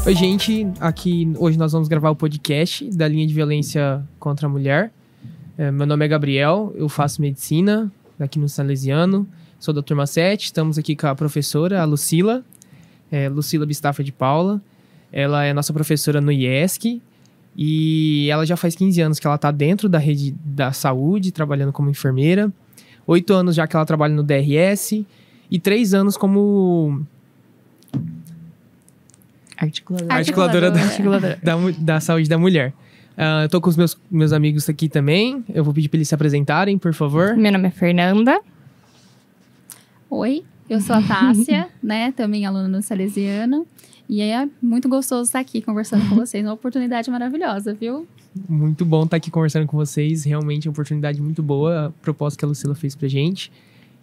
Oi, gente. Aqui hoje nós vamos gravar o podcast da linha de violência contra a mulher. Meu nome é Gabriel, eu faço medicina aqui no Salesiano. Sou da turma 7, estamos aqui com a professora, a Lucila. Lucila Bistafa de Paula. Ela é nossa professora no IESC. E ela já faz 15 anos que ela está dentro da rede da saúde, trabalhando como enfermeira. 8 anos já que ela trabalha no DRS. E 3 anos como... Articuladora da saúde da mulher. Eu tô com os meus amigos aqui também. Eu vou pedir para eles se apresentarem, por favor. Meu nome é Fernanda. Oi, eu sou a Tássia, né? Também aluna no Salesiano. E é muito gostoso estar aqui conversando com vocês. Uma oportunidade maravilhosa, viu? Muito bom estar aqui conversando com vocês. Realmente é uma oportunidade muito boa, a proposta que a Lucila fez pra gente.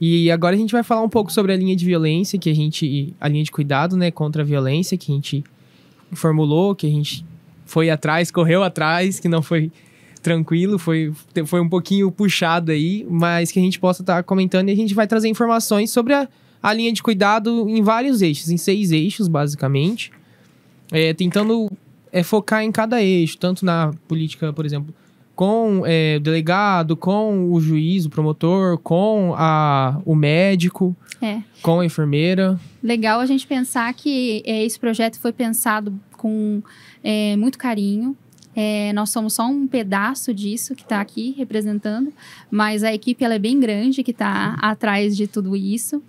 E agora a gente vai falar um pouco sobre a linha de violência, a linha de cuidado, né, contra a violência, que a gente formulou, que a gente foi atrás, correu atrás, que não foi tranquilo, foi um pouquinho puxado aí, mas que a gente possa estar comentando e a gente vai trazer informações sobre a linha de cuidado em vários eixos, em 6 eixos, basicamente, tentando focar em cada eixo, tanto na política, por exemplo, com o delegado, com o juiz, o promotor, com o médico, com a enfermeira. Legal a gente pensar que esse projeto foi pensado com muito carinho. Nós somos só um pedaço disso que está aqui representando, mas a equipe ela é bem grande que está atrás de tudo isso.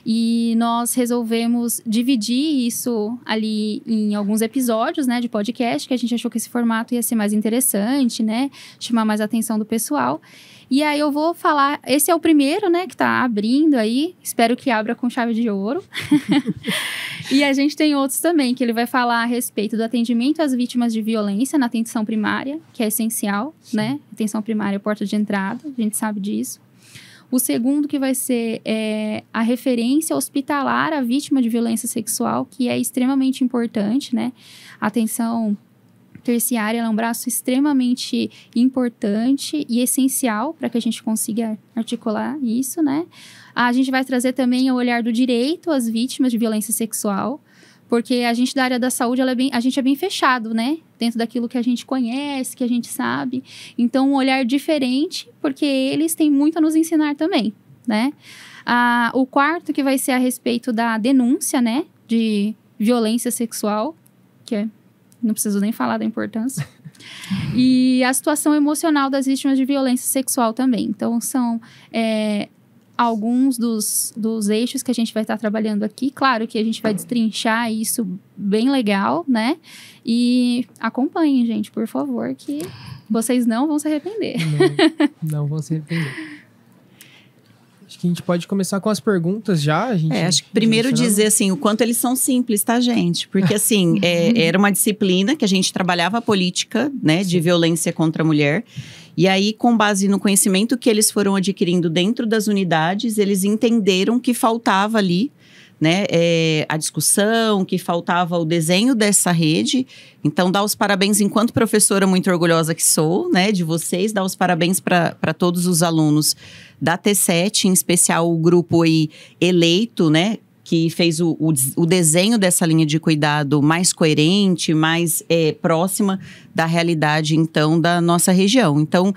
E nós resolvemos dividir isso ali em alguns episódios, né, de podcast, que a gente achou que esse formato ia ser mais interessante, né, chamar mais a atenção do pessoal. E aí eu vou falar, esse é o primeiro, né, que tá abrindo aí, espero que abra com chave de ouro. E a gente tem outros também, que ele vai falar a respeito do atendimento às vítimas de violência na atenção primária, que é essencial, né, atenção primária é a porta de entrada, a gente sabe disso. O segundo que vai ser a referência hospitalar à vítima de violência sexual, que é extremamente importante, né, a atenção terciária é um braço extremamente importante e essencial para que a gente consiga articular isso, né? A gente vai trazer também o olhar do direito às vítimas de violência sexual, porque a gente da área da saúde, a gente é bem fechado, né? Dentro daquilo que a gente conhece, que a gente sabe. Então, um olhar diferente, porque eles têm muito a nos ensinar também, né? O quarto que vai ser a respeito da denúncia, né? De violência sexual, que não preciso nem falar da importância. E a situação emocional das vítimas de violência sexual também. Então, são alguns dos eixos que a gente vai estar trabalhando aqui. Claro que a gente vai destrinchar isso bem legal, né? E acompanhem, gente, por favor, que vocês não vão se arrepender. Não vão se arrepender. Acho que a gente pode começar com as perguntas já. Acho que primeiro dizer assim, o quanto eles são simples, tá, gente? Porque assim, era uma disciplina que a gente trabalhava a política, né, de violência contra a mulher. E aí, com base no conhecimento que eles foram adquirindo dentro das unidades, eles entenderam que faltava ali, né, a discussão, que faltava o desenho dessa rede. Então, dar os parabéns enquanto professora muito orgulhosa que sou, né, de vocês, dar os parabéns para todos os alunos da T7, em especial o grupo aí eleito, né, que fez o desenho dessa linha de cuidado mais coerente, mais próxima da realidade, então, da nossa região. Então,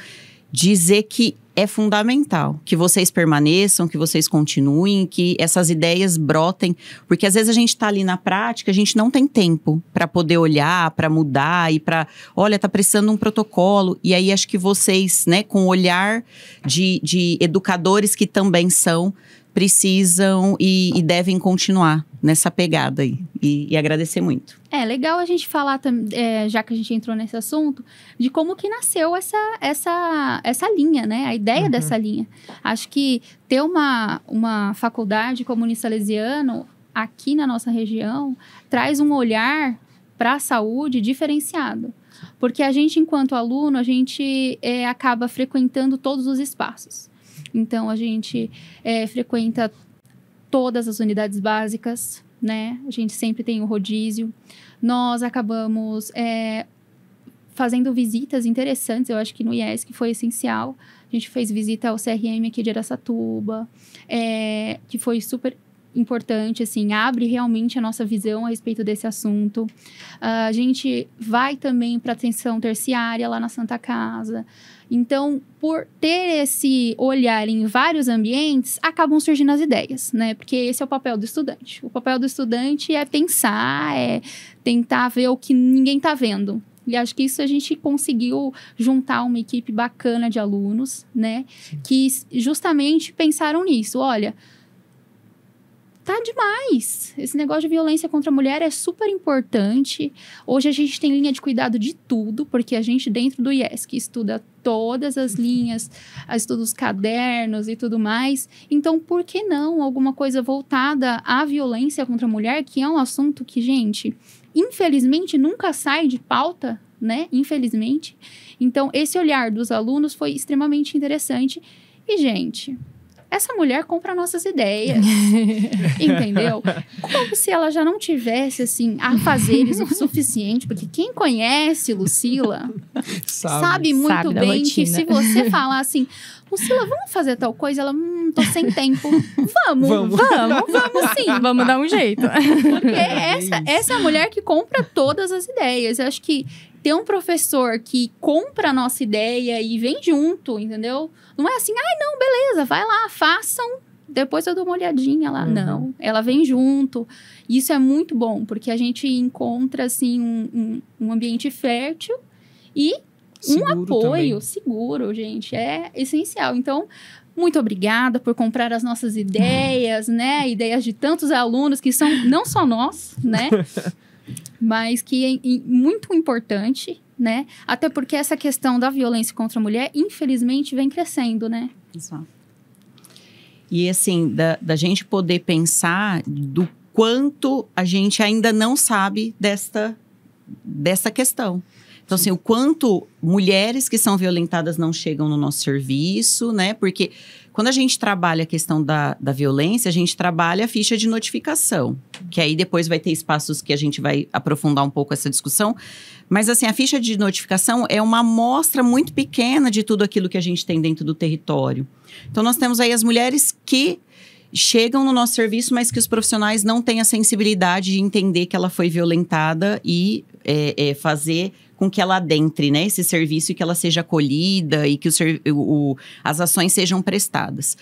dizer que é fundamental que vocês permaneçam, que vocês continuem, que essas ideias brotem, porque às vezes a gente está ali na prática, a gente não tem tempo para poder olhar, para mudar e para, olha, tá precisando de um protocolo, e aí acho que vocês, né, com o olhar de educadores que também são, precisam e devem continuar nessa pegada aí, e agradecer muito. Legal a gente falar, já que a gente entrou nesse assunto, de como que nasceu essa linha, né? A ideia dessa linha. Acho que ter uma faculdade como o Salesiano aqui na nossa região traz um olhar para a saúde diferenciado. Porque a gente, enquanto aluno, a gente acaba frequentando todos os espaços. Então, a gente frequenta todas as unidades básicas, né? A gente sempre tem o rodízio. Nós acabamos fazendo visitas interessantes. Eu acho que no IESC foi essencial. A gente fez visita ao CRM aqui de Araçatuba, que foi super importante, assim, abre realmente a nossa visão a respeito desse assunto. A gente vai também para atenção terciária lá na Santa Casa. Então, por ter esse olhar em vários ambientes, acabam surgindo as ideias, né? Porque esse é o papel do estudante. O papel do estudante é pensar, é tentar ver o que ninguém está vendo. E acho que isso a gente conseguiu juntar uma equipe bacana de alunos, né? Que justamente pensaram nisso. Olha, tá demais. Esse negócio de violência contra a mulher é super importante. Hoje a gente tem linha de cuidado de tudo, porque a gente dentro do IESC estuda todas as linhas, estuda os cadernos e tudo mais. Então, por que não alguma coisa voltada à violência contra a mulher, que é um assunto que, gente, infelizmente nunca sai de pauta, né? Infelizmente. Então, esse olhar dos alunos foi extremamente interessante. E, gente, essa mulher compra nossas ideias, entendeu? Como se ela já não tivesse, assim, afazeres o suficiente, porque quem conhece Lucila sabe muito bem que se você falar assim, Lucila, vamos fazer tal coisa? Ela, tô sem tempo. Vamos sim. Vamos dar um jeito. Porque essa é a mulher que compra todas as ideias. Eu acho que ter um professor que compra a nossa ideia e vem junto, entendeu? Não é assim, não, beleza, vai lá, façam, depois eu dou uma olhadinha lá. Não, ela vem junto. Isso é muito bom, porque a gente encontra, assim, um ambiente fértil e um apoio seguro, gente, é essencial. Então, muito obrigada por comprar as nossas ideias, né? Ideias de tantos alunos que são não só nós, né? Mas que é muito importante, né? Até porque essa questão da violência contra a mulher, infelizmente, vem crescendo, né? Exato. E assim, da gente poder pensar do quanto a gente ainda não sabe dessa questão. Então, assim, o quanto mulheres que são violentadas não chegam no nosso serviço, né? Porque quando a gente trabalha a questão da violência, a gente trabalha a ficha de notificação. Que aí depois vai ter espaços que a gente vai aprofundar um pouco essa discussão. Mas, assim, a ficha de notificação é uma amostra muito pequena de tudo aquilo que a gente tem dentro do território. Então, nós temos aí as mulheres que chegam no nosso serviço, mas que os profissionais não têm a sensibilidade de entender que ela foi violentada e fazer com que ela adentre, né, esse serviço e que ela seja acolhida e que as ações sejam prestadas.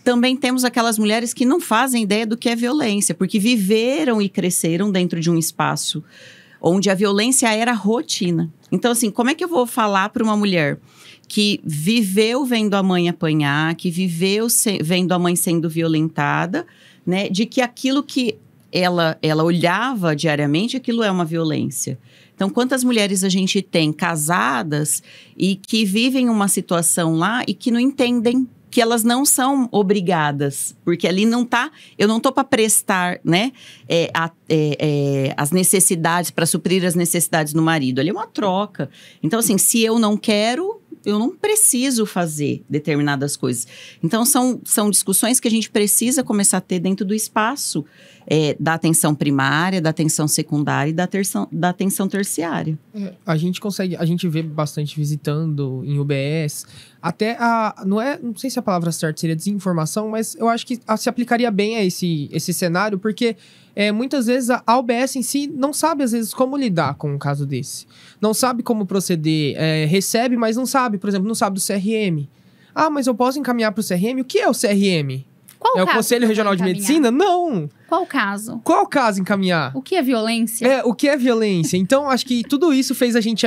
Também temos aquelas mulheres que não fazem ideia do que é violência, porque viveram e cresceram dentro de um espaço onde a violência era rotina. Então, assim, como é que eu vou falar para uma mulher que viveu vendo a mãe apanhar, que viveu vendo a mãe sendo violentada, né, de que aquilo que ela olhava diariamente, aquilo é uma violência. Então, quantas mulheres a gente tem casadas e que vivem uma situação lá e que não entendem que elas não são obrigadas, porque ali não tá, eu não tô para prestar, né, as necessidades, para suprir as necessidades do marido, ali é uma troca. Então, assim, se eu não quero, eu não preciso fazer determinadas coisas. Então, são discussões que a gente precisa começar a ter dentro do espaço da atenção primária, da atenção secundária e da atenção terciária. A gente vê bastante visitando em UBS, até não sei se a palavra certa seria desinformação, mas eu acho que se aplicaria bem a esse cenário, porque muitas vezes a UBS em si não sabe, às vezes, como lidar com um caso desse. Não sabe como proceder, recebe, mas não sabe, por exemplo, não sabe do CRM. Ah, mas eu posso encaminhar para o CRM? O que é o CRM? Qual o Conselho Regional de Medicina? Não! Qual caso? Qual caso encaminhar? O que é violência? O que é violência? Então, acho que tudo isso fez a gente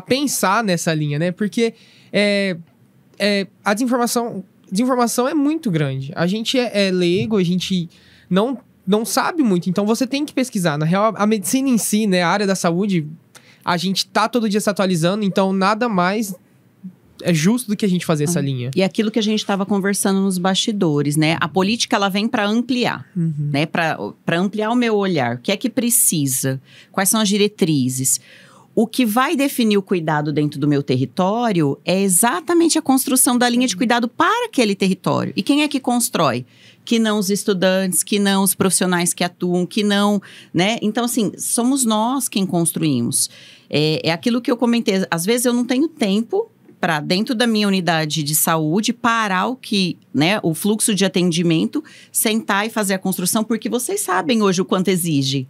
pensar nessa linha, né? Porque a desinformação é muito grande. A gente é leigo, a gente não sabe muito. Então, você tem que pesquisar. Na real, a medicina em si, né? A área da saúde, a gente tá todo dia se atualizando. Então, nada mais é justo do que a gente fazer essa linha. E aquilo que a gente estava conversando nos bastidores, né? A política, ela vem para ampliar, né? Para ampliar o meu olhar. O que é que precisa? Quais são as diretrizes? O que vai definir o cuidado dentro do meu território é exatamente a construção da linha de cuidado para aquele território. E quem é que constrói? Que não os estudantes, que não os profissionais que atuam, que não, né? Então, assim, somos nós quem construímos. É aquilo que eu comentei. Às vezes eu não tenho tempo para, dentro da minha unidade de saúde, parar o fluxo de atendimento, sentar e fazer a construção, porque vocês sabem hoje o quanto exige.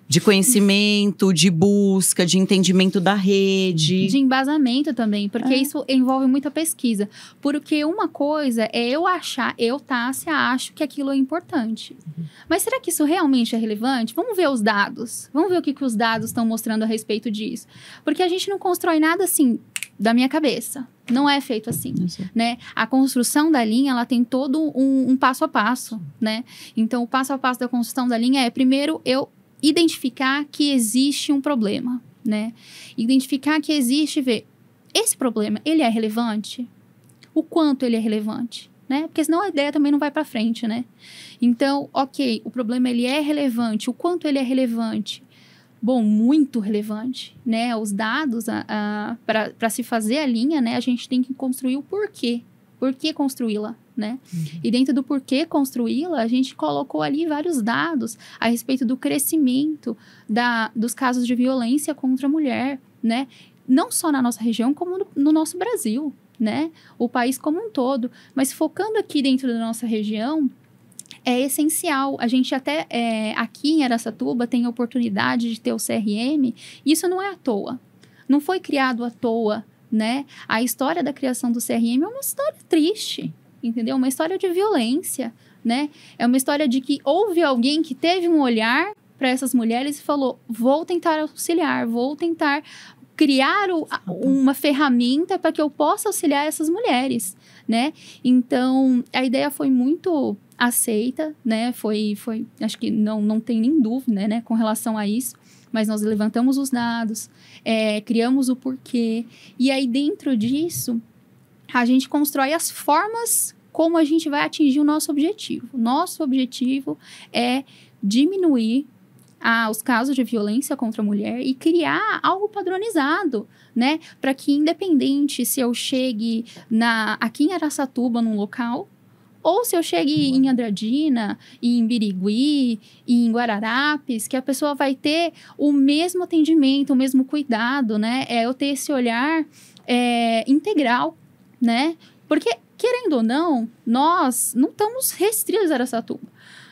De conhecimento, de busca, de entendimento da rede. De embasamento também, porque isso envolve muita pesquisa. Porque uma coisa é eu achar, Tássia, acho que aquilo é importante. Mas será que isso realmente é relevante? Vamos ver os dados. Vamos ver o que os dados estão mostrando a respeito disso. Porque a gente não constrói nada assim da minha cabeça. Não é feito assim, né? A construção da linha, ela tem todo um passo a passo, né? Então, o passo a passo da construção da linha é, primeiro, eu identificar que existe um problema, né? Identificar que existe, ver, esse problema, ele é relevante? O quanto ele é relevante, né? Porque senão a ideia também não vai para frente, né? Então, ok, o problema, ele é relevante. O quanto ele é relevante? Bom, muito relevante, né? Os dados, para se fazer a linha, né? A gente tem que construir o porquê. Por que construí-la, né? E dentro do porquê construí-la, a gente colocou ali vários dados a respeito do crescimento dos casos de violência contra a mulher, né? Não só na nossa região, como no nosso Brasil, né? O país como um todo. Mas focando aqui dentro da nossa região, é essencial. A gente até, aqui em Araçatuba, tem a oportunidade de ter o CRM, e isso não é à toa. Não foi criado à toa, né? A história da criação do CRM é uma história triste, entendeu? Uma história de violência, né? É uma história de que houve alguém que teve um olhar para essas mulheres e falou, vou tentar auxiliar, vou tentar criar uma ferramenta para que eu possa auxiliar essas mulheres, né? Então, a ideia foi muito aceita, né? Foi acho que não tem nem dúvida, né? Com relação a isso. Mas nós levantamos os dados, criamos o porquê. E aí, dentro disso, a gente constrói as formas como a gente vai atingir o nosso objetivo. Nosso objetivo é diminuir os casos de violência contra a mulher e criar algo padronizado, né? Para que, independente se eu chegue aqui em Araçatuba, num local, ou se eu chegue em Andradina, em Birigui, em Guararapes, que a pessoa vai ter o mesmo atendimento, o mesmo cuidado, né? Eu ter esse olhar integral, né? Porque, querendo ou não, nós não estamos restritos a Araçatuba,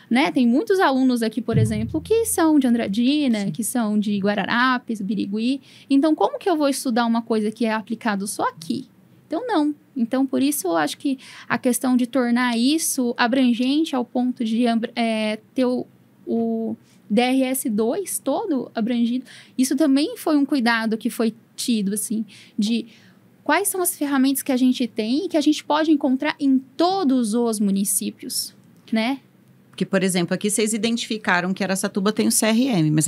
né? Tem muitos alunos aqui, por exemplo, que são de Andradina, que são de Guararapes, Birigui. Então, como que eu vou estudar uma coisa que é aplicado só aqui? Então, não. Então, por isso, eu acho que a questão de tornar isso abrangente ao ponto de ter o DRS2 todo abrangido, isso também foi um cuidado que foi tido, assim, de quais são as ferramentas que a gente tem e que a gente pode encontrar em todos os municípios, né? Porque, por exemplo, aqui vocês identificaram que Araçatuba tem o CRM, mas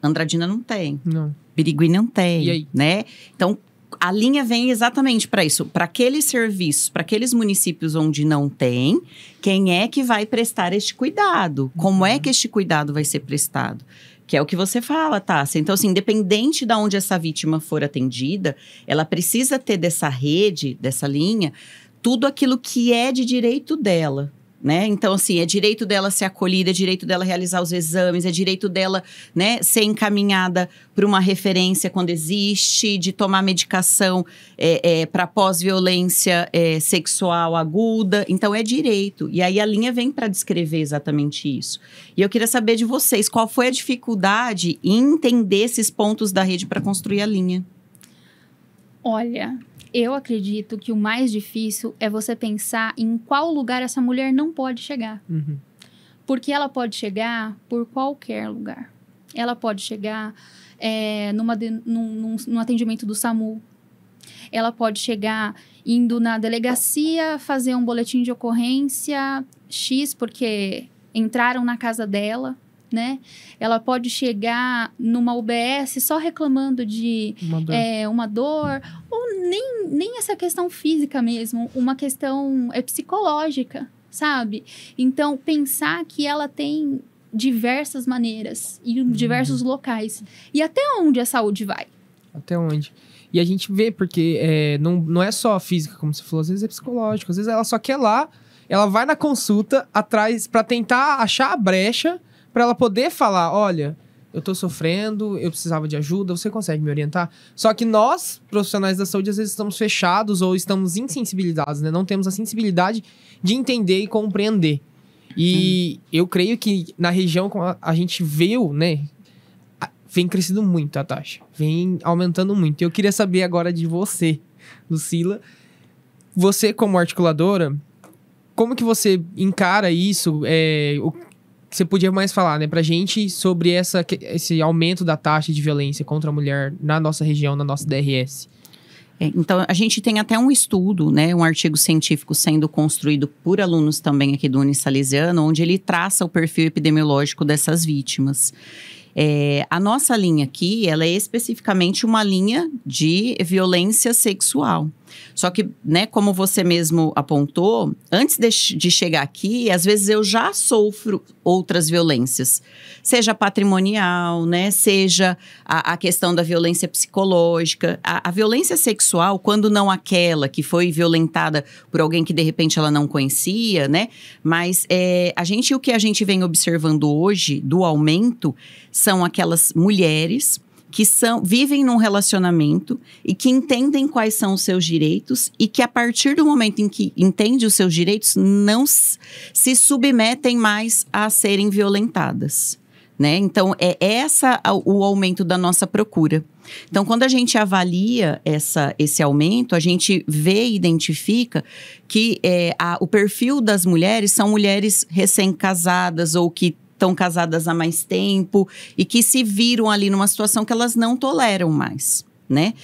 Andradina não tem. Não. Birigui não tem, e aí? Né? Então, a linha vem exatamente para isso. Para aqueles serviços, para aqueles municípios onde não tem, quem é que vai prestar este cuidado? Como é que este cuidado vai ser prestado? Que é o que você fala, Tássia. Então, assim, independente de onde essa vítima for atendida, ela precisa ter dessa rede, dessa linha, tudo aquilo que é de direito dela. Né? Então, assim, é direito dela ser acolhida, é direito dela realizar os exames, é direito dela, né, ser encaminhada para uma referência quando existe, de tomar medicação para pós-violência sexual aguda. Então, é direito. E aí, a linha vem para descrever exatamente isso. E eu queria saber de vocês, qual foi a dificuldade em entender esses pontos da rede para construir a linha? Olha, eu acredito que o mais difícil é você pensar em qual lugar essa mulher não pode chegar. Uhum. Porque ela pode chegar por qualquer lugar. Ela pode chegar num atendimento do SAMU. Ela pode chegar indo na delegacia fazer um boletim de ocorrência X, porque entraram na casa dela, né? Ela pode chegar numa UBS só reclamando de uma dor, ou nem essa questão física mesmo, uma questão psicológica, sabe? Então, pensar que ela tem diversas maneiras e diversos locais. E até onde a saúde vai? Até onde? E a gente vê, porque não é só física, como você falou, às vezes é psicológico, às vezes ela só quer lá, ela vai na consulta atrás para tentar achar a brecha para ela poder falar, olha, eu tô sofrendo, eu precisava de ajuda, você consegue me orientar? Só que nós, profissionais da saúde, às vezes estamos fechados ou estamos insensibilizados, né? Não temos a sensibilidade de entender e compreender. E eu creio que na região a gente viu, né? Vem crescendo muito a taxa. Vem aumentando muito. Eu queria saber agora de você, Lucila. Você, como articuladora, como que você encara isso? O que você podia mais falar, né, pra gente sobre esse aumento da taxa de violência contra a mulher na nossa região, na nossa DRS? Então, a gente tem até um estudo, né, um artigo científico sendo construído por alunos também aqui do Unisalesiano, onde ele traça o perfil epidemiológico dessas vítimas. A nossa linha aqui, ela é especificamente uma linha de violência sexual. Só que, né, como você mesmo apontou, antes de chegar aqui, às vezes eu já sofro outras violências. Seja patrimonial, né, seja a questão da violência psicológica. A violência sexual, quando não aquela que foi violentada por alguém que de repente ela não conhecia, né? Mas o que a gente vem observando hoje do aumento são aquelas mulheres que vivem num relacionamento e que entendem quais são os seus direitos e que a partir do momento em que entendem os seus direitos, não se submetem mais a serem violentadas, né? Então, o aumento da nossa procura. Então, quando a gente avalia esse aumento, a gente vê e identifica que o perfil das mulheres são mulheres recém-casadas ou que estão casadas há mais tempo e que se viram ali numa situação que elas não toleram mais, né?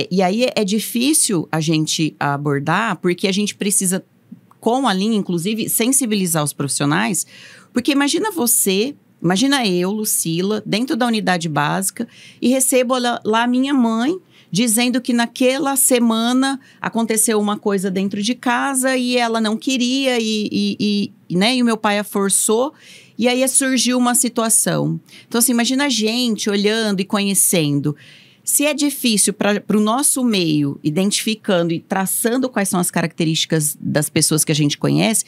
E aí é difícil a gente abordar, porque a gente precisa, com a linha, inclusive, sensibilizar os profissionais, porque imagina eu, Lucila, dentro da unidade básica, e recebo lá a minha mãe dizendo que naquela semana aconteceu uma coisa dentro de casa e ela não queria né, e o meu pai a forçou. E aí surgiu uma situação. Então, assim, imagina a gente olhando e conhecendo. Se é difícil para o nosso meio, identificando e traçando quais são as características das pessoas que a gente conhece,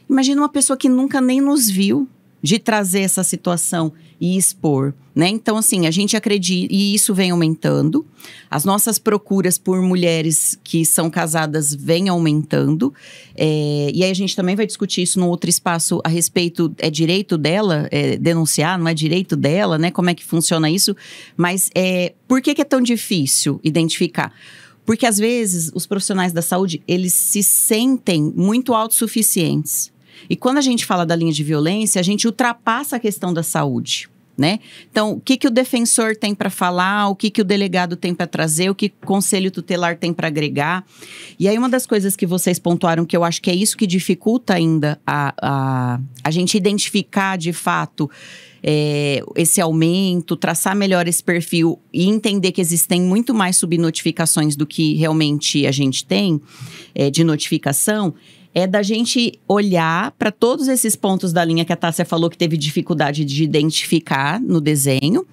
imagina uma pessoa que nunca nem nos viu, de trazer essa situação e expor, né? Então, assim, a gente acredita, e isso vem aumentando, as nossas procuras por mulheres que são casadas vem aumentando, e aí a gente também vai discutir isso num outro espaço a respeito, é direito dela denunciar, não é direito dela, né? Como é que funciona isso? Mas por que é tão difícil identificar? Porque, às vezes, os profissionais da saúde, eles se sentem muito autossuficientes. E quando a gente fala da linha de violência, a gente ultrapassa a questão da saúde, né? Então, o que o defensor tem para falar, o que o delegado tem para trazer, o que o conselho tutelar tem para agregar. E aí, uma das coisas que vocês pontuaram, que eu acho que é isso que dificulta ainda a gente identificar, de fato, esse aumento, traçar melhor esse perfil e entender que existem muito mais subnotificações do que realmente a gente tem de notificação, é da gente olhar para todos esses pontos da linha que a Tássia falou que teve dificuldade de identificar no desenho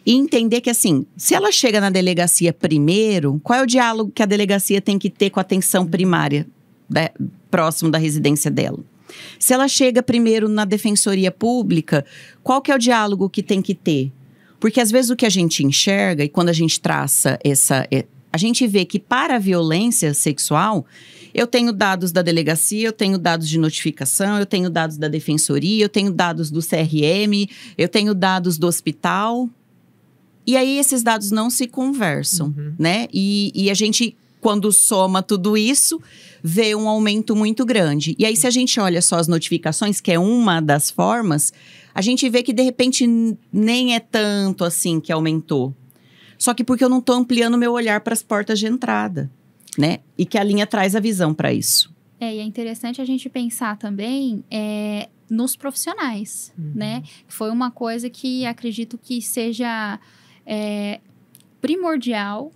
e entender que, assim, se ela chega na delegacia primeiro, qual é o diálogo que a delegacia tem que ter com a atenção primária próximo da residência dela? Se ela chega primeiro na defensoria pública, qual que é o diálogo que tem que ter? Porque às vezes o que a gente enxerga e quando a gente traça a gente vê que para a violência sexual, eu tenho dados da delegacia, eu tenho dados de notificação, eu tenho dados da defensoria, eu tenho dados do CRM, eu tenho dados do hospital. E aí esses dados não se conversam, né? E a gente, quando soma tudo isso, vê um aumento muito grande. E aí se a gente olha só as notificações, que é uma das formas, a gente vê que de repente nem é tanto assim que aumentou. Só que porque eu não estou ampliando meu olhar para as portas de entrada, né? E que a linha traz a visão para isso. E é interessante a gente pensar também nos profissionais, né? Foi uma coisa que acredito que seja primordial,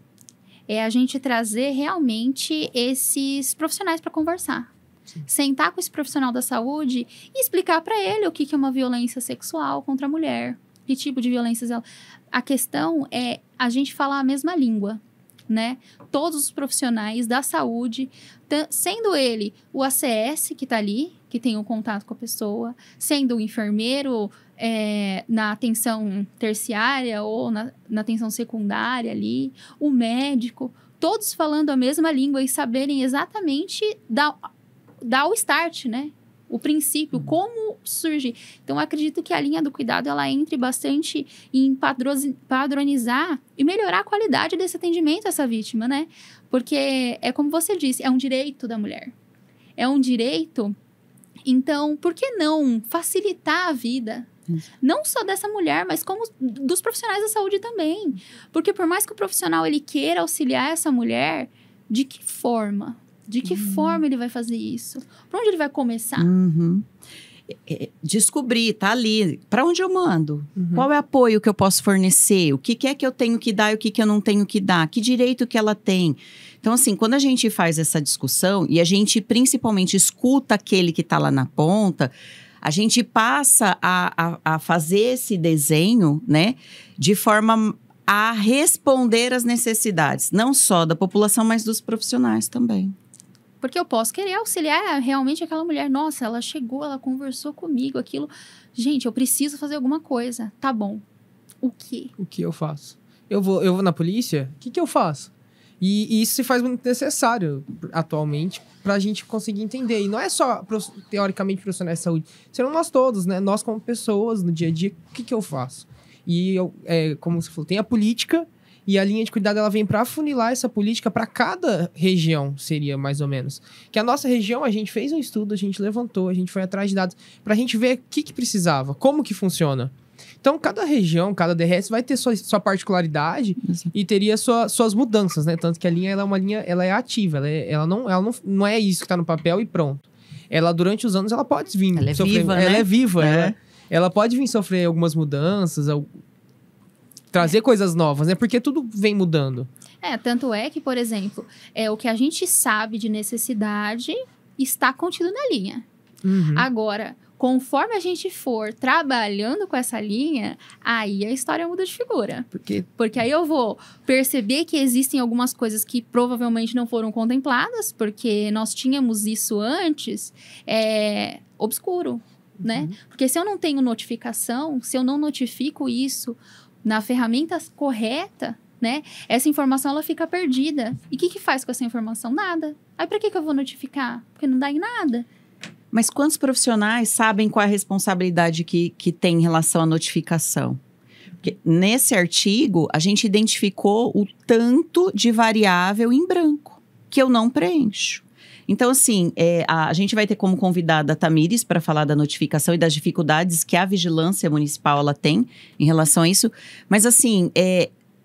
a gente trazer realmente esses profissionais para conversar. Sim. Sentar com esse profissional da saúde e explicar para ele o que é uma violência sexual contra a mulher, que tipo de violências A questão é a gente falar a mesma língua, né? Todos os profissionais da saúde, sendo ele o ACS que está ali, que tem o contato com a pessoa, sendo o enfermeiro na atenção terciária ou na atenção secundária ali, o médico, todos falando a mesma língua e saberem exatamente dar o start, né? O princípio, como surgir. Então, eu acredito que a linha do cuidado, ela entre bastante em padronizar e melhorar a qualidade desse atendimento a essa vítima, né? Porque, é como você disse, é um direito da mulher. É um direito, então, por que não facilitar a vida? Não só dessa mulher, mas como dos profissionais da saúde também. Porque por mais que o profissional ele queira auxiliar essa mulher, de que forma? De que forma ele vai fazer isso? Por onde ele vai começar? Descobrir, tá ali. Para onde eu mando? Qual é o apoio que eu posso fornecer? O que é que eu tenho que dar e o que eu não tenho que dar? Que direito que ela tem? Então, assim, quando a gente faz essa discussão e a gente principalmente escuta aquele que está lá na ponta, a gente passa a fazer esse desenho, né, de forma a responder às necessidades, não só da população, mas dos profissionais também. Porque eu posso querer auxiliar realmente aquela mulher. Nossa, ela chegou, ela conversou comigo, aquilo. Gente, eu preciso fazer alguma coisa. Tá bom. O quê? O que eu faço? Eu vou na polícia? O que eu faço? E isso se faz muito necessário atualmente para a gente conseguir entender. E não é só, teoricamente, profissionais de saúde. Serão nós todos, né? Nós como pessoas, no dia a dia, o que eu faço? E, como você falou, tem a política e a linha de cuidado ela vem para afunilar essa política para cada região, seria mais ou menos. Que a nossa região, a gente fez um estudo, a gente levantou, a gente foi atrás de dados para a gente ver o que precisava, como que funciona. Então, cada região, cada DRS vai ter sua particularidade e teria suas mudanças, né? Tanto que a linha, ela é ativa, ela não é isso que está no papel e pronto. Ela, durante os anos, ela pode vir ela sofrer... Viva, né? Ela é viva, ela pode vir sofrer algumas mudanças, trazer coisas novas, né? Porque tudo vem mudando. Tanto é que, por exemplo, o que a gente sabe de necessidade está contido na linha. Agora, conforme a gente for trabalhando com essa linha, aí a história muda de figura. Porque aí eu vou perceber que existem algumas coisas que provavelmente não foram contempladas, porque nós tínhamos isso antes, obscuro, né? Porque se eu não tenho notificação, se eu não notifico isso na ferramenta correta, né? Essa informação, ela fica perdida. E o que faz com essa informação? Nada. Aí, pra que eu vou notificar? Porque não dá em nada. Mas quantos profissionais sabem qual é a responsabilidade que tem em relação à notificação? Porque nesse artigo, a gente identificou o tanto de variável em branco que eu não preencho. Então, assim, a gente vai ter como convidada a Tamires para falar da notificação e das dificuldades que a vigilância municipal ela tem em relação a isso. Mas, assim,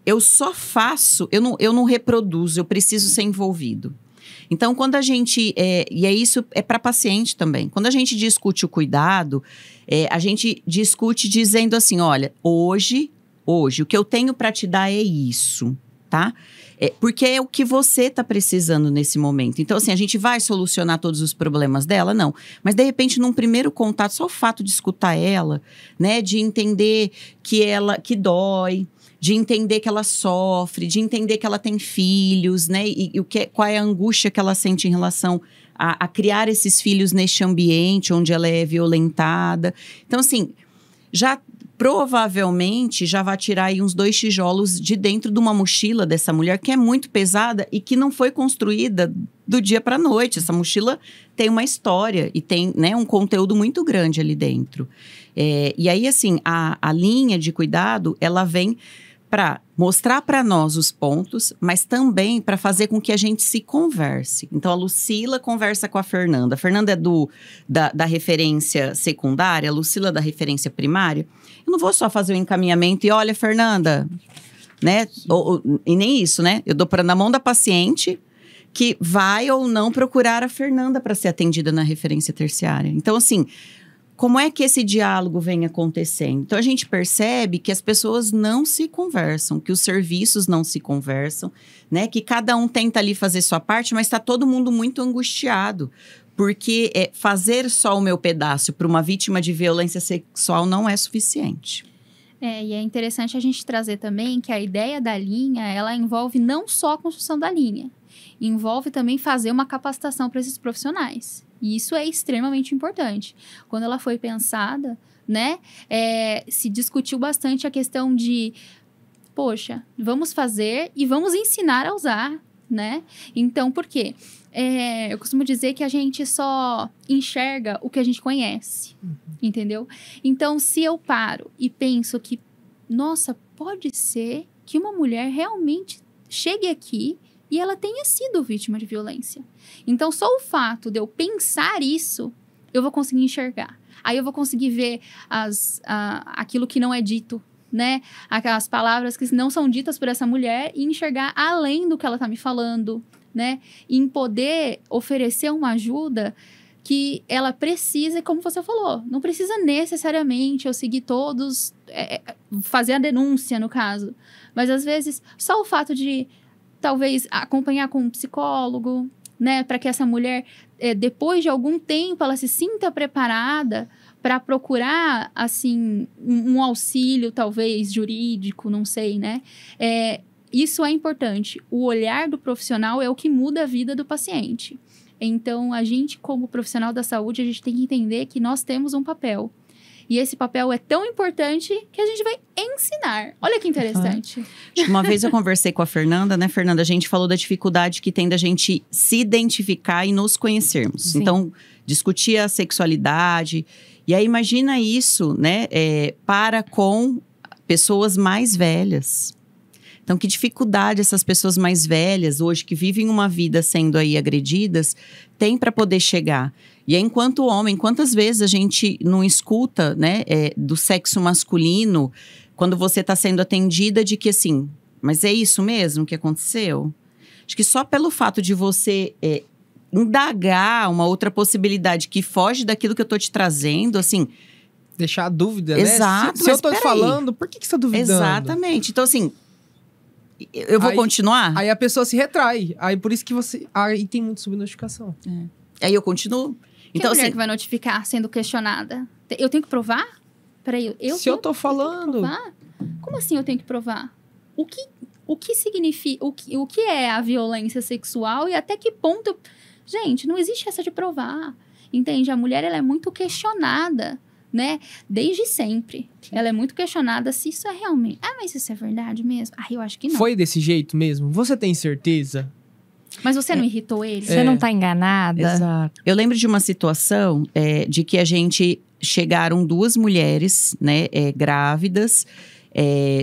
eu só faço, eu não reproduzo, eu preciso ser envolvido. Então, quando a gente... e isso é para paciente também. Quando a gente discute o cuidado, a gente discute dizendo assim, olha, hoje, o que eu tenho para te dar é isso, tá? Porque é o que você está precisando nesse momento. Então, assim, a gente vai solucionar todos os problemas dela? Não. Mas, de repente, num primeiro contato, só o fato de escutar ela, né? De entender que dói, de entender que ela sofre, de entender que ela tem filhos, né? E qual é a angústia que ela sente em relação a criar esses filhos neste ambiente onde ela é violentada. Então, assim, provavelmente já vai tirar aí uns 2 tijolos de dentro de uma mochila dessa mulher que é muito pesada e que não foi construída do dia para a noite. Essa mochila tem uma história e tem, né, um conteúdo muito grande ali dentro. E aí, assim, a linha de cuidado, ela vem para mostrar para nós os pontos, mas também para fazer com que a gente se converse. Então, a Lucila conversa com a Fernanda. A Fernanda é da referência secundária, a Lucila da referência primária. Eu não vou só fazer o encaminhamento e, olha, Fernanda, né? E nem isso, né? Eu dou na mão da paciente que vai ou não procurar a Fernanda para ser atendida na referência terciária. Então, assim... Como é que esse diálogo vem acontecendo? Então, a gente percebe que as pessoas não se conversam, que os serviços não se conversam, né? Que cada um tenta ali fazer sua parte, mas está todo mundo muito angustiado. Porque fazer só o meu pedaço para uma vítima de violência sexual não é suficiente. E é interessante a gente trazer também que a ideia da linha, ela envolve não só a construção da linha, envolve também fazer uma capacitação para esses profissionais. E isso é extremamente importante. Quando ela foi pensada, né, se discutiu bastante a questão de, poxa, vamos fazer e vamos ensinar a usar, né? Então, por quê? Eu costumo dizer que a gente só enxerga o que a gente conhece, entendeu? Então, se eu paro e penso que, nossa, pode ser que uma mulher realmente chegue aqui e ela tenha sido vítima de violência. Então, só o fato de eu pensar isso, eu vou conseguir enxergar. Aí eu vou conseguir ver aquilo que não é dito, né? Aquelas palavras que não são ditas por essa mulher e enxergar além do que ela está me falando, né? E em poder oferecer uma ajuda que ela precisa, como você falou, não precisa necessariamente eu seguir todos, fazer a denúncia, no caso. Mas, às vezes, só o fato de, talvez, acompanhar com um psicólogo, né? Para que essa mulher, depois de algum tempo, ela se sinta preparada para procurar, assim, um auxílio, talvez, jurídico, não sei, né? Isso é importante. O olhar do profissional é o que muda a vida do paciente. Então, a gente, como profissional da saúde, a gente tem que entender que nós temos um papel. E esse papel é tão importante que a gente vai ensinar. Olha que interessante. Uma vez eu conversei com a Fernanda, né, Fernanda? A gente falou da dificuldade que tem da gente se identificar e nos conhecermos. Sim. Então, discutir a sexualidade. E aí, imagina isso, né, para com pessoas mais velhas. Então, que dificuldade essas pessoas mais velhas, hoje, que vivem uma vida sendo aí agredidas, têm para poder chegar. E aí, enquanto homem, quantas vezes a gente não escuta, né, do sexo masculino, quando você está sendo atendida, de que assim, mas é isso mesmo que aconteceu? Acho que só pelo fato de você indagar uma outra possibilidade que foge daquilo que eu tô te trazendo, assim... Deixar a dúvida, exato, né? Se eu tô te falando, por que você tá duvidando? Exatamente. Então, assim... Eu vou continuar? Aí a pessoa se retrai. Aí por isso que você... Aí tem muita subnotificação. Aí eu continuo. Então, mulher que vai notificar sendo questionada? Eu tenho que provar? Peraí, se eu tô falando... Como assim eu tenho que provar? O que significa... O que é a violência sexual e até que ponto... Gente, não existe essa de provar. Entende? A mulher, ela é muito questionada, né? Desde sempre. Ela é muito questionada se isso é realmente... mas isso é verdade mesmo? Eu acho que não. Foi desse jeito mesmo? Você tem certeza? Mas você não irritou ele? Você não tá enganada? Exato. Eu lembro de uma situação de que a gente... Chegaram 2 mulheres, né? Grávidas,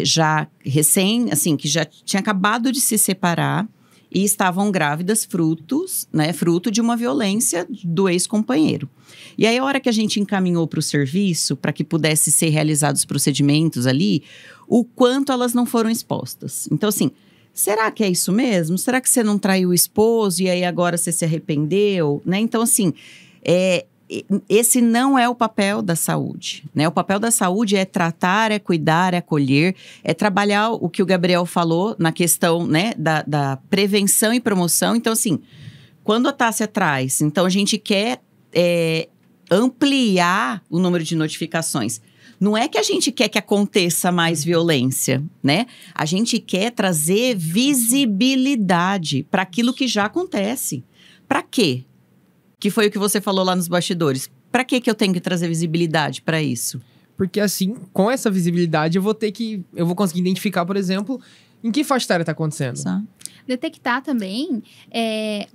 já assim, que já tinha acabado de se separar. E estavam grávidas fruto de uma violência do ex-companheiro. E aí, a hora que a gente encaminhou para o serviço, para que pudesse ser realizados os procedimentos ali, o quanto elas não foram expostas. Então, assim, será que é isso mesmo? Será que você não traiu o esposo e aí agora você se arrependeu? Né? Então, assim, esse não é o papel da saúde, né? O papel da saúde é tratar, é cuidar, é acolher, é trabalhar o que o Gabriel falou na questão, né, da prevenção e promoção. Então, assim, quando a Tássia traz, então a gente quer ampliar o número de notificações. Não é que a gente quer que aconteça mais violência, né? A gente quer trazer visibilidade para aquilo que já acontece. Para quê? Que foi o que você falou lá nos bastidores. Para que eu tenho que trazer visibilidade para isso? Porque assim, com essa visibilidade, eu vou conseguir identificar, por exemplo, em que faixa etária tá acontecendo. Exato. Detectar também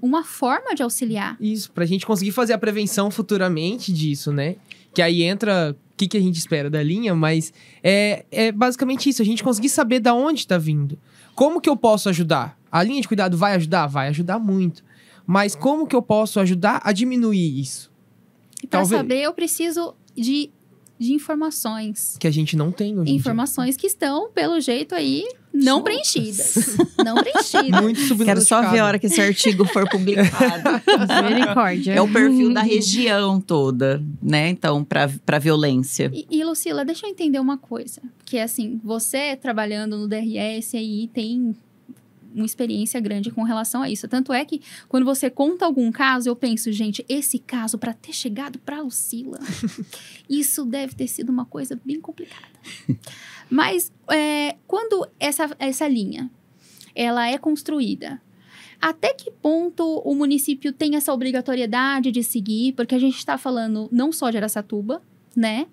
uma forma de auxiliar. Isso, pra gente conseguir fazer a prevenção futuramente disso, né? Que aí entra o que a gente espera da linha, mas é basicamente isso, a gente conseguir saber da onde tá vindo. Como que eu posso ajudar? A linha de cuidado vai ajudar? Vai ajudar muito. Mas como que eu posso ajudar a diminuir isso? E para saber, eu preciso de informações. Que a gente não tem hoje. Informações que estão, pelo jeito aí, não preenchidas. Não preenchidas. Muito subnotificado. Quero só ver a hora que esse artigo for publicado. Misericórdia. É o perfil da região toda, né? Então, para violência. E, Lucila, deixa eu entender uma coisa. Que assim, você trabalhando no DRS aí tem uma experiência grande com relação a isso. Tanto é que, quando você conta algum caso, eu penso, gente, esse caso, para ter chegado para Lucila, isso deve ter sido uma coisa bem complicada. Mas, quando essa linha, ela é construída, Até que ponto o município tem essa obrigatoriedade de seguir? Porque a gente está falando não só de Araçatuba, né?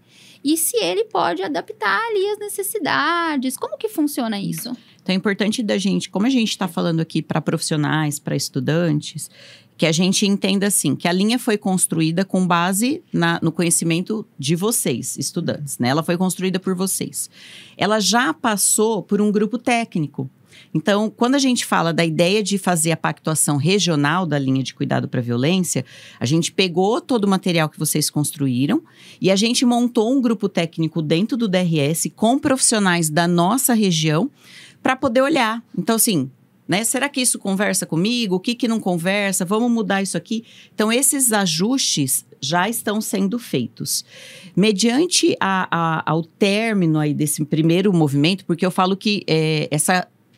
E se ele pode adaptar ali as necessidades? Como que funciona isso? Então, é importante da gente, como a gente está falando aqui para profissionais, para estudantes, que a gente entenda assim, que a linha foi construída com base no conhecimento de vocês, estudantes, né? Ela foi construída por vocês. Ela já passou por um grupo técnico. Então, quando a gente fala da ideia de fazer a pactuação regional da linha de cuidado para a violência, a gente pegou todo o material que vocês construíram e a gente montou um grupo técnico dentro do DRS com profissionais da nossa região para poder olhar. Então, assim, né, será que isso conversa comigo? O que não conversa? Vamos mudar isso aqui? Então, esses ajustes já estão sendo feitos. Mediante ao término aí desse primeiro movimento, porque eu falo que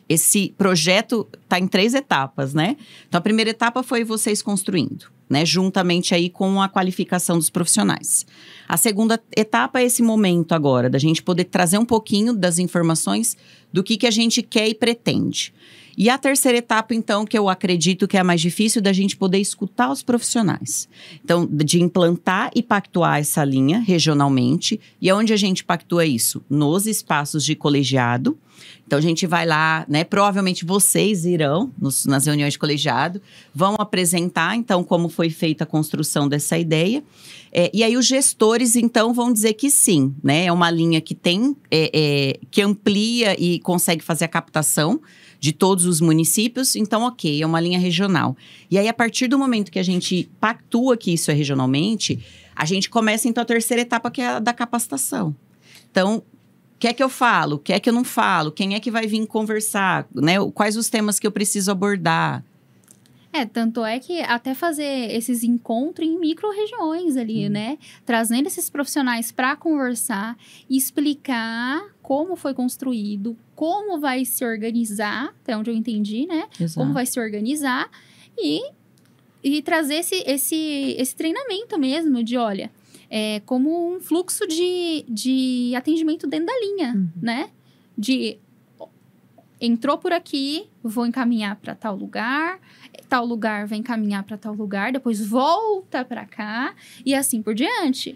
esse projeto está em 3 etapas, né? Então, a primeira etapa foi vocês construindo, né? Juntamente aí com a qualificação dos profissionais. A segunda etapa é esse momento agora, da gente poder trazer um pouquinho das informações do que a gente quer e pretende. E a terceira etapa, então, que eu acredito que é a mais difícil, da gente poder escutar os profissionais. Então, de implantar e pactuar essa linha regionalmente. E onde a gente pactua isso? Nos espaços de colegiado. Então, a gente vai lá, né? Provavelmente vocês irão nas reuniões de colegiado, vão apresentar, então, como foi feita a construção dessa ideia. E aí, os gestores, então, vão dizer que sim, né? É uma linha que tem, que amplia e consegue fazer a captação de todos os municípios, então, ok, é uma linha regional. E aí, a partir do momento que a gente pactua que isso é regionalmente, a gente começa, então, a terceira etapa, que é a da capacitação. Então, o que é que eu falo? O que é que eu não falo? Quem é que vai vir conversar? Né? Quais os temas que eu preciso abordar? Tanto é que até fazer esses encontros em micro-regiões ali, né? Trazendo esses profissionais para conversar, explicar como foi construído, como vai se organizar, até onde eu entendi, né? Exato. Como vai se organizar e trazer esse treinamento mesmo de, olha, como um fluxo de atendimento dentro da linha, né? Entrou por aqui, vou encaminhar para tal lugar vai encaminhar para tal lugar, depois volta para cá e assim por diante.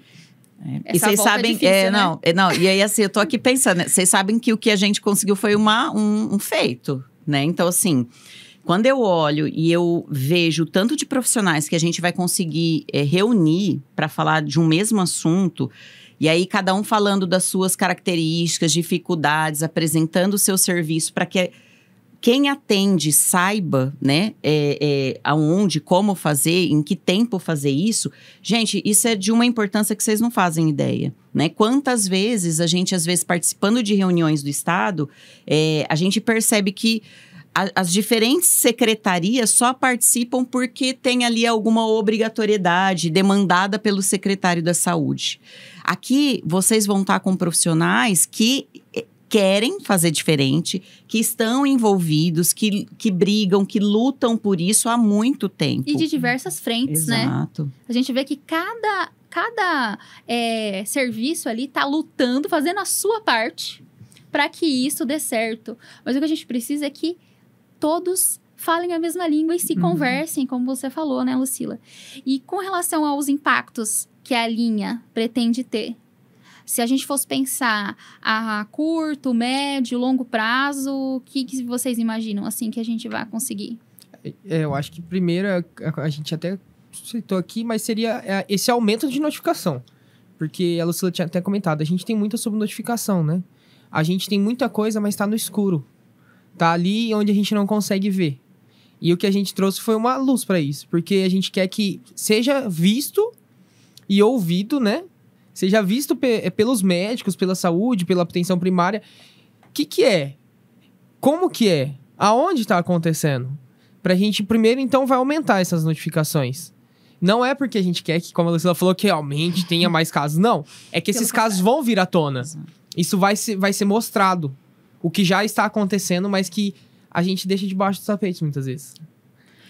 E vocês sabem, difícil, né? E aí assim, eu tô aqui pensando, né? Vocês sabem que o que a gente conseguiu foi um feito, né? Então assim, quando eu olho e eu vejo o tanto de profissionais que a gente vai conseguir reunir para falar de um mesmo assunto, e aí cada um falando das suas características, dificuldades, apresentando o seu serviço para que quem atende saiba, né, aonde, como fazer, em que tempo fazer isso. Gente, isso é de uma importância que vocês não fazem ideia, né? Quantas vezes a gente, às vezes, participando de reuniões do Estado, a gente percebe que as diferentes secretarias só participam porque tem ali alguma obrigatoriedade demandada pelo secretário da Saúde. Aqui, vocês vão estar com profissionais que querem fazer diferente, que estão envolvidos, que brigam, que lutam por isso há muito tempo. E de diversas frentes, né? Exato. A gente vê que cada serviço ali está lutando, fazendo a sua parte para que isso dê certo. Mas o que a gente precisa é que todos falem a mesma língua e se conversem, como você falou, né, Lucila? E com relação aos impactos que a linha pretende ter, se a gente fosse pensar a curto, médio, longo prazo, o que vocês imaginam, assim, que a gente vai conseguir? Eu acho que primeiro, a gente até citou aqui, mas seria esse aumento de notificação. Porque a Lucila tinha até comentado, a gente tem muita subnotificação, né? A gente tem muita coisa, mas tá no escuro. Tá ali onde a gente não consegue ver. E o que a gente trouxe foi uma luz para isso. Porque a gente quer que seja visto e ouvido, né? Seja visto pelos médicos, pela saúde, pela atenção primária. O que é? Como que é? Aonde está acontecendo? Pra gente, primeiro, então, vai aumentar essas notificações. Não é porque a gente quer que, como a Lucila falou, que realmente tenha mais casos. Não. É que esses casos vão vir à tona. Isso vai ser mostrado. O que já está acontecendo, mas que a gente deixa debaixo dos tapetes, muitas vezes.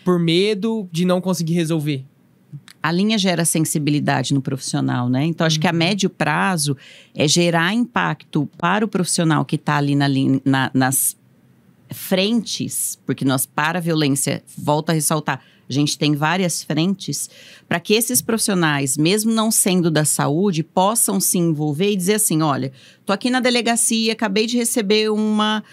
Por medo de não conseguir resolver. A linha gera sensibilidade no profissional, né? Então, acho que a médio prazo é gerar impacto para o profissional que está ali nas frentes, porque nós, para a violência, volto a ressaltar, a gente tem várias frentes, para que esses profissionais, mesmo não sendo da saúde, possam se envolver e dizer assim, olha, tô aqui na delegacia, acabei de receber uma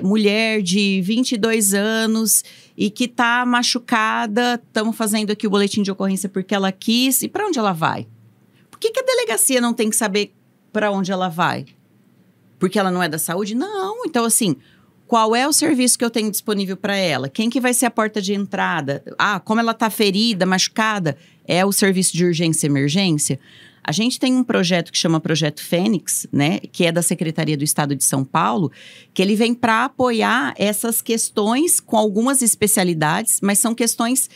mulher de 22 anos e que tá machucada, estamos fazendo aqui o boletim de ocorrência porque ela quis, e para onde ela vai? Por que a delegacia não tem que saber para onde ela vai? Porque ela não é da saúde? Não, então assim... Qual é o serviço que eu tenho disponível para ela? Quem que vai ser a porta de entrada? Como ela está ferida, machucada? É o serviço de urgência e emergência? A gente tem um projeto que chama Projeto Fênix, né? Que é da Secretaria do Estado de São Paulo, que ele vem para apoiar essas questões com algumas especialidades, mas são questões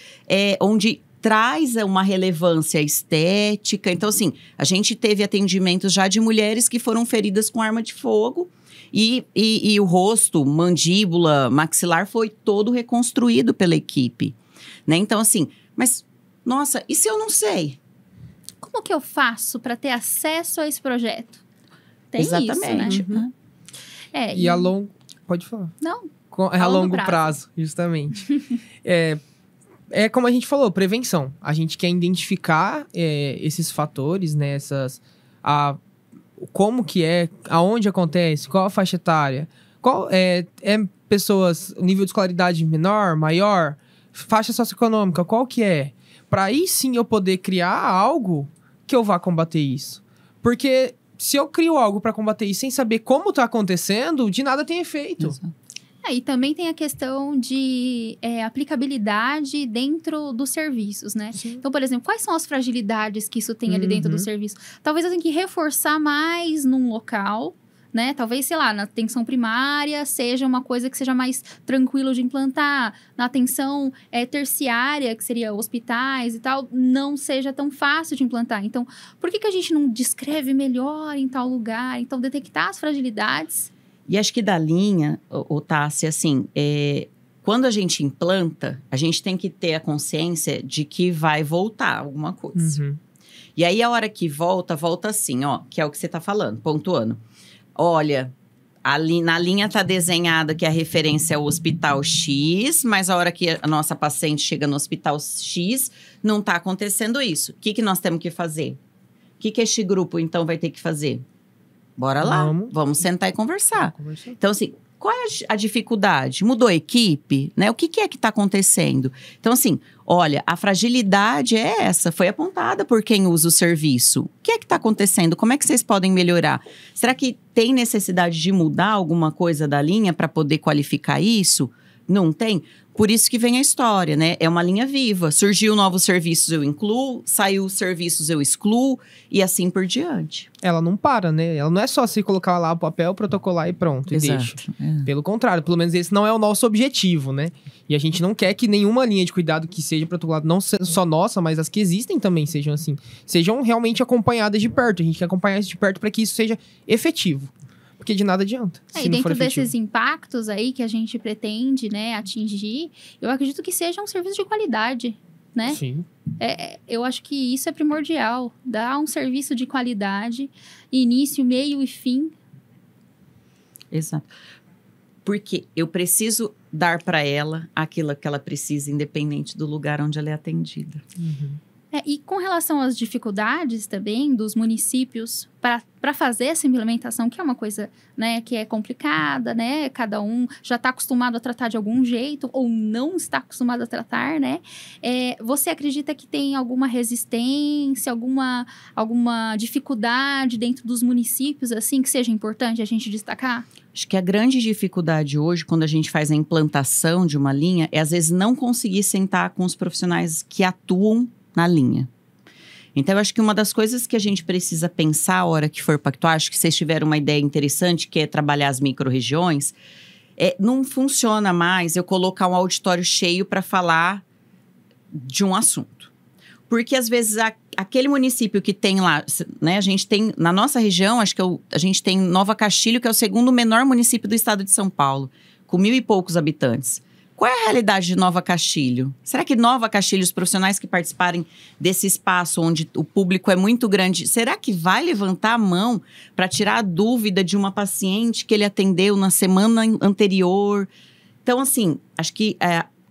onde traz uma relevância estética. Então, assim, a gente teve atendimentos já de mulheres que foram feridas com arma de fogo, e o rosto, mandíbula, maxilar foi todo reconstruído pela equipe, né? Então, assim, mas, nossa, e se eu não sei? Como que eu faço para ter acesso a esse projeto? Tem Exatamente. Isso, né? E a longo... Pode falar. Não. A longo prazo, justamente. É como a gente falou, prevenção. A gente quer identificar esses fatores, né? Como que aonde acontece, qual a faixa etária, qual pessoas, nível de escolaridade menor, maior, faixa socioeconômica, qual que é? Para aí sim eu poder criar algo que eu vá combater isso. Porque se eu crio algo para combater isso sem saber como tá acontecendo, de nada tem efeito. Exato. E também tem a questão de aplicabilidade dentro dos serviços, né? Sim. Então, por exemplo, quais são as fragilidades que isso tem ali dentro do serviço? Talvez eu tenha que reforçar mais num local, né? Talvez, sei lá, na atenção primária seja uma coisa que seja mais tranquilo de implantar. Na atenção terciária, que seria hospitais e tal, não seja tão fácil de implantar. Então, por que a gente não descreve melhor em tal lugar? Então, detectar as fragilidades... E acho que da linha, Tássia, assim, quando a gente implanta, a gente tem que ter a consciência de que vai voltar alguma coisa. Uhum. E aí, a hora que volta assim, que é o que você tá falando, pontuando. Olha, na linha tá desenhada que a referência é o Hospital X, mas a hora que a nossa paciente chega no Hospital X, não tá acontecendo isso. O que nós temos que fazer? O que este grupo, então, vai ter que fazer? Bora lá, vamos sentar e conversar. Então, assim, qual é a dificuldade? Mudou a equipe, né? O que é que está acontecendo? Então, assim, olha, a fragilidade é essa, foi apontada por quem usa o serviço. O que é que está acontecendo? Como é que vocês podem melhorar? Será que tem necessidade de mudar alguma coisa da linha para poder qualificar isso? Não tem? Por isso que vem a história, né? É uma linha viva. Surgiu novos serviços, eu incluo. Saiu serviços, eu excluo. E assim por diante. Ela não para, né? Ela não é só se colocar lá o papel, protocolar e pronto. E deixa. Pelo contrário, pelo menos esse não é o nosso objetivo, né? E a gente não quer que nenhuma linha de cuidado que seja protocolada, não só nossa, mas as que existem também sejam assim. Sejam realmente acompanhadas de perto. A gente quer acompanhar isso de perto para que isso seja efetivo. Porque de nada adianta. E dentro desses impactos aí que a gente pretende, né, atingir, eu acredito que seja um serviço de qualidade, né? Sim. Eu acho que isso é primordial. Dar um serviço de qualidade, início, meio e fim. Exato. Porque eu preciso dar para ela aquilo que ela precisa, independente do lugar onde ela é atendida. Uhum. E com relação às dificuldades também dos municípios para fazer essa implementação, que é uma coisa, né, que é complicada, né? Cada um já está acostumado a tratar de algum jeito ou não está acostumado a tratar, né? Você acredita que tem alguma resistência, alguma dificuldade dentro dos municípios, assim, que seja importante a gente destacar? Acho que a grande dificuldade hoje, quando a gente faz a implantação de uma linha, é às vezes não conseguir sentar com os profissionais que atuam na linha. Então, eu acho que uma das coisas que a gente precisa pensar a hora que for pactuar, acho que vocês tiveram uma ideia interessante, que é trabalhar as micro-regiões, não funciona mais eu colocar um auditório cheio para falar de um assunto. Porque, às vezes, aquele município que tem lá, né, a gente tem, na nossa região, acho que a gente tem Nova Castilho, que é o segundo menor município do estado de São Paulo, com 1.000 e poucos habitantes. Qual é a realidade de Nova Castilho? Será que Nova Castilho, os profissionais que participarem desse espaço onde o público é muito grande, será que vai levantar a mão para tirar a dúvida de uma paciente que ele atendeu na semana anterior? Então, assim, acho que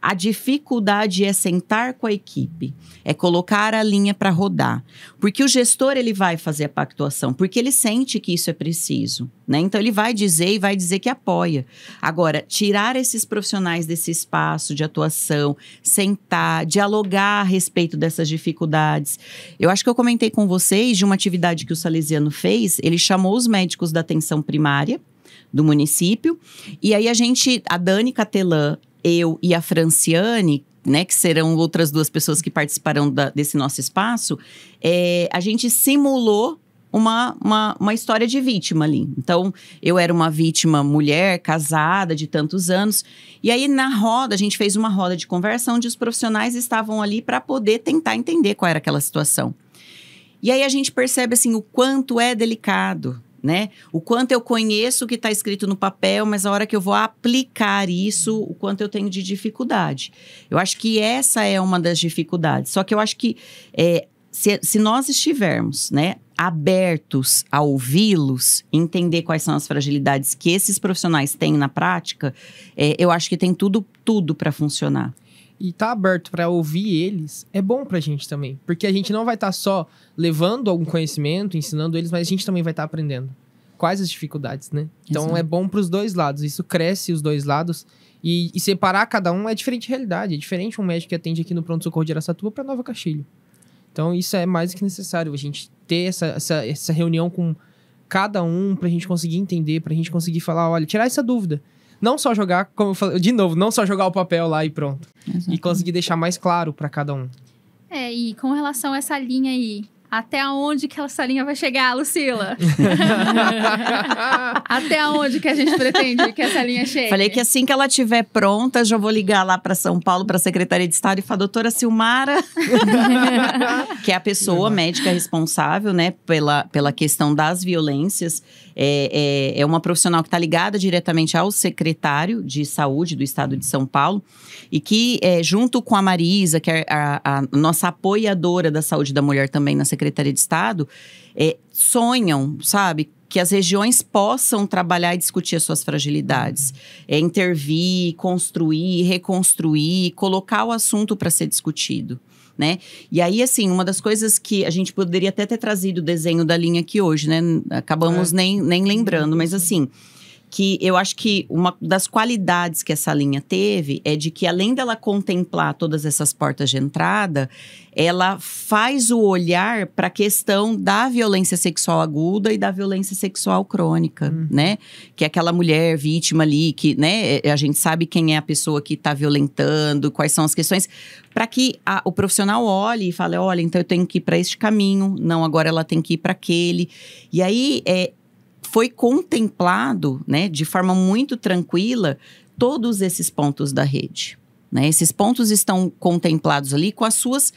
a dificuldade é sentar com a equipe, é colocar a linha para rodar. Porque o gestor, ele vai fazer a pactuação, porque ele sente que isso é preciso, né? Então, ele vai dizer que apoia. Agora, tirar esses profissionais desse espaço de atuação, sentar, dialogar a respeito dessas dificuldades. Eu acho que eu comentei com vocês de uma atividade que o Salesiano fez, ele chamou os médicos da atenção primária do município, e aí a Dani Catelã, eu e a Franciane, né, que serão outras 2 pessoas que participarão desse nosso espaço, a gente simulou uma história de vítima ali. Então, eu era uma vítima mulher, casada, de tantos anos. E aí, na roda, a gente fez uma roda de conversa onde os profissionais estavam ali para poder tentar entender qual era aquela situação. E aí, a gente percebe, assim, o quanto é delicado, né? O quanto eu conheço o que está escrito no papel, mas a hora que eu vou aplicar isso, o quanto eu tenho de dificuldade. Eu acho que essa é uma das dificuldades. Só que eu acho que se nós estivermos, né, abertos a ouvi-los, entender quais são as fragilidades que esses profissionais têm na prática, eu acho que tem tudo para funcionar. E tá aberto para ouvir eles é bom pra gente também. Porque a gente não vai estar só levando algum conhecimento, ensinando eles, mas a gente também vai estar aprendendo. Quais as dificuldades, né? Então Exato. é bom pros 2 lados. Isso cresce os 2 lados. E separar cada um é diferente realidade. É diferente um médico que atende aqui no pronto-socorro de Araçatuba para Nova Castilho. Então isso é mais do que necessário. A gente ter essa reunião com cada um pra gente conseguir entender, pra gente conseguir falar, olha, tirar essa dúvida. Não só jogar, como eu falei, de novo, não só jogar o papel lá e pronto. Exatamente. E conseguir deixar mais claro para cada um. E com relação a essa linha aí, até onde que essa linha vai chegar, Lucila? Até onde que a gente pretende que essa linha chegue? Falei que assim que ela estiver pronta, já vou ligar lá para São Paulo, para a Secretaria de Estado e falar, doutora Silmara, que é a pessoa médica responsável, né, pela questão das violências. É uma profissional que está ligada diretamente ao secretário de saúde do estado de São Paulo e que, junto com a Marisa, que é a nossa apoiadora da saúde da mulher também na Secretaria de Estado, sonham, sabe, que as regiões possam trabalhar e discutir as suas fragilidades, intervir, construir, reconstruir, colocar o assunto para ser discutido. Né? E aí, assim, uma das coisas que a gente poderia até ter trazido o desenho da linha aqui hoje, né? Acabamos nem lembrando, mas assim, que eu acho que uma das qualidades que essa linha teve é de que, além dela contemplar todas essas portas de entrada, ela faz o olhar para a questão da violência sexual aguda e da violência sexual crônica, né? Que é aquela mulher vítima ali, que, né, a gente sabe quem é a pessoa que está violentando, quais são as questões, para que o profissional olhe e fale, olha, então eu tenho que ir para este caminho, não, agora ela tem que ir para aquele. E aí, foi contemplado, né, de forma muito tranquila, todos esses pontos da rede. Né? Esses pontos estão contemplados ali com as suas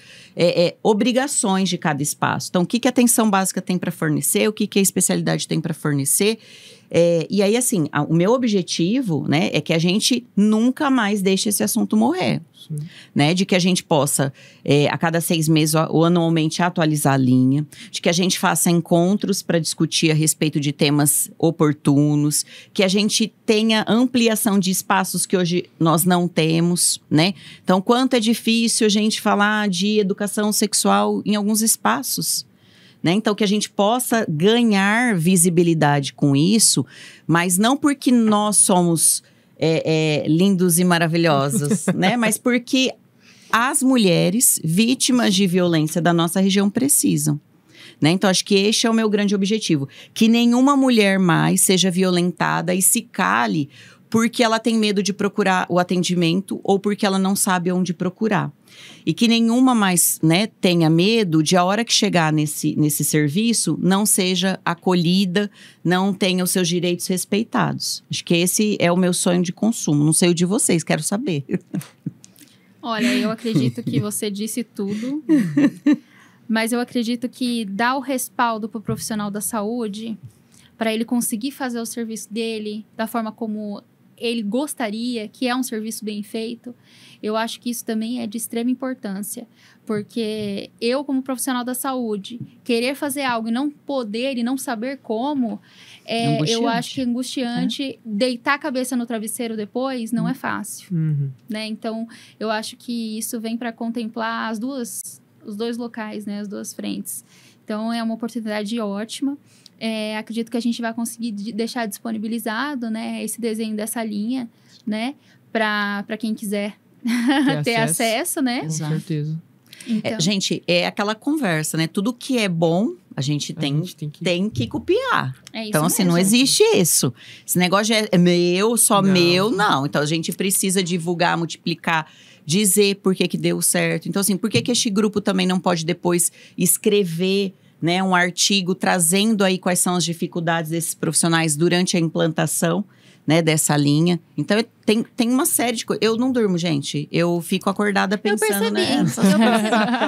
obrigações de cada espaço. Então, o que a atenção básica tem para fornecer, o que a especialidade tem para fornecer. E aí, assim, o meu objetivo, né, é que a gente nunca mais deixe esse assunto morrer. Né, de que a gente possa, a cada 6 meses ou anualmente, atualizar a linha, de que a gente faça encontros para discutir a respeito de temas oportunos, que a gente tenha ampliação de espaços que hoje nós não temos, né? Então, quanto é difícil a gente falar de educação sexual em alguns espaços. Né? Então, que a gente possa ganhar visibilidade com isso, mas não porque nós somos lindos e maravilhosos, né? Mas porque as mulheres vítimas de violência da nossa região precisam. Né? Então, acho que este é o meu grande objetivo. Que nenhuma mulher mais seja violentada e se cale porque ela tem medo de procurar o atendimento ou porque ela não sabe onde procurar. E que nenhuma mais, né, tenha medo de, a hora que chegar nesse serviço, não seja acolhida, não tenha os seus direitos respeitados. Acho que esse é o meu sonho de consumo. Não sei o de vocês, quero saber. Olha, eu acredito que você disse tudo, mas eu acredito que dar o respaldo para o profissional da saúde, para ele conseguir fazer o serviço dele da forma como ele gostaria, que é um serviço bem feito, eu acho que isso também é de extrema importância. Porque eu, como profissional da saúde, querer fazer algo e não poder e não saber como, eu acho que é angustiante. Deitar a cabeça no travesseiro depois não é fácil. Né? Então, eu acho que isso vem para contemplar os dois locais, né? As duas frentes. Então, é uma oportunidade ótima. Acredito que a gente vai conseguir deixar disponibilizado, né, esse desenho dessa linha, né, para quem quiser ter acesso, né? Com certeza. Então, Gente, é aquela conversa, né? Tudo que é bom, a gente tem que copiar. Então, assim, não existe isso. Esse negócio é meu, só meu, não. Então, a gente precisa divulgar, multiplicar, dizer por que deu certo. Então, assim, por que este grupo também não pode depois escrever, né, um artigo trazendo aí quais são as dificuldades desses profissionais durante a implantação, né, dessa linha. Então, tem uma série de coisas. Eu não durmo, gente. Eu fico acordada pensando nessa. Eu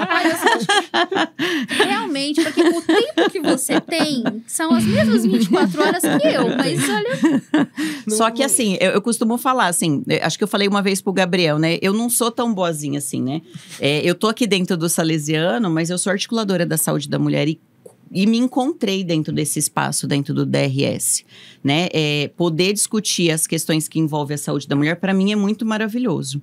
percebi. Realmente, porque o tempo que você tem são as mesmas 24 horas que eu. Mas olha... Só que assim, eu costumo falar assim, acho que eu falei uma vez pro Gabriel, né? Eu não sou tão boazinha assim, né? Eu tô aqui dentro do Salesiano, mas eu sou articuladora da saúde da mulher e me encontrei dentro desse espaço, dentro do DRS, né? Poder discutir as questões que envolvem a saúde da mulher, para mim, é muito maravilhoso.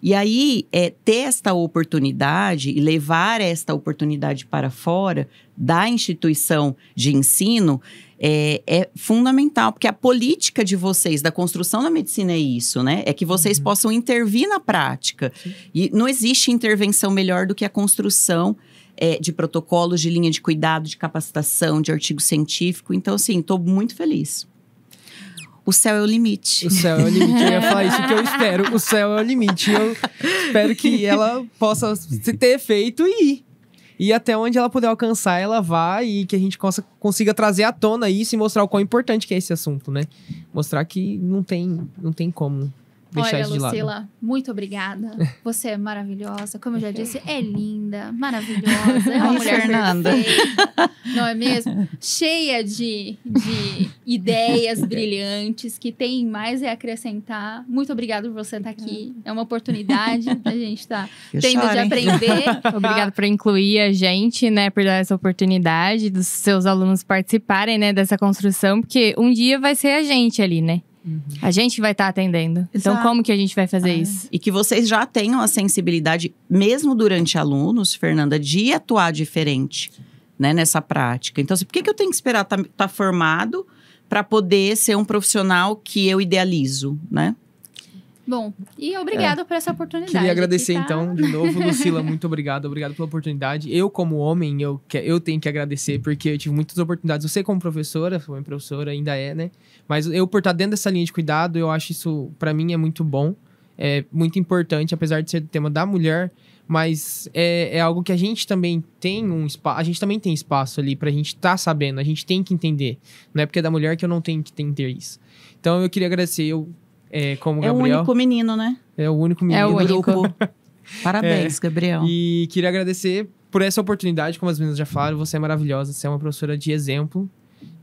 E aí, ter esta oportunidade e levar esta oportunidade para fora da instituição de ensino é fundamental, porque a política de vocês, da construção da medicina é isso, né? É que vocês possam intervir na prática. Sim. E não existe intervenção melhor do que a construção de protocolos, de linha de cuidado, de capacitação, de artigo científico. Então, assim, estou muito feliz. O céu é o limite. O céu é o limite. Eu ia falar isso que eu espero. O céu é o limite. Eu espero que ela possa ter efeito e até onde ela puder alcançar, ela vá e que a gente consiga trazer à tona isso e mostrar o quão importante que é esse assunto, né? Mostrar que não tem como deixar isso de lado. Olha, Lucila, muito obrigada. Você é maravilhosa. Como eu já disse, é linda, maravilhosa. É uma mulher Fernanda. perfeita. Não é mesmo? Cheia de ideias brilhantes, que tem mais a acrescentar. Muito obrigada por você estar aqui. É uma oportunidade da gente estar tendo de aprender. Obrigada por incluir a gente, né? Por dar essa oportunidade dos seus alunos participarem, né? Dessa construção. Porque um dia vai ser a gente ali, né? A gente vai estar atendendo. Exato. Então, como que a gente vai fazer isso? E que vocês já tenham a sensibilidade, mesmo durante alunos, Fernanda, de atuar diferente, né, nessa prática. Então, por que eu tenho que esperar tá formado para poder ser um profissional que eu idealizo, né? Bom, e obrigada por essa oportunidade. Queria agradecer, então, de novo, Lucila, muito obrigado. Obrigado pela oportunidade. Eu, como homem, eu tenho que agradecer, porque eu tive muitas oportunidades. Você, como professora, foi professora, ainda né? Mas eu, por estar dentro dessa linha de cuidado, eu acho isso, pra mim, é muito bom. É muito importante, apesar de ser do tema da mulher. Mas é algo que a gente também tem a gente também tem espaço ali pra gente estar sabendo. A gente tem que entender. Não é porque é da mulher que eu não tenho que entender isso. Então, eu queria agradecer, como Gabriel. É o único menino, né? É o único menino do grupo. Parabéns, Gabriel. E queria agradecer por essa oportunidade, como as meninas já falaram. Você é maravilhosa, você é uma professora de exemplo.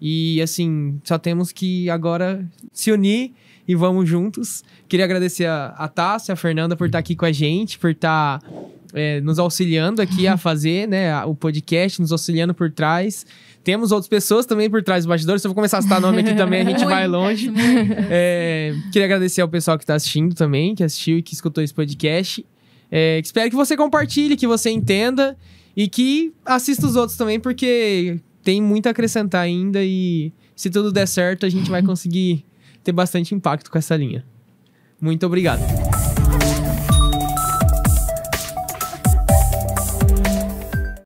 E, assim, só temos que agora se unir e vamos juntos. Queria agradecer a Tássia, a Fernanda por estar aqui com a gente, por estar nos auxiliando aqui a fazer, né, o podcast, nos auxiliando por trás. Temos outras pessoas também por trás dos bastidores. Se eu vou começar a citar nome aqui também, a gente vai longe. Queria agradecer ao pessoal que está assistindo também, que assistiu e que escutou esse podcast. Espero que você compartilhe, que você entenda e que assista os outros também, porque tem muito a acrescentar ainda e se tudo der certo, a gente vai conseguir ter bastante impacto com essa linha. Muito obrigado.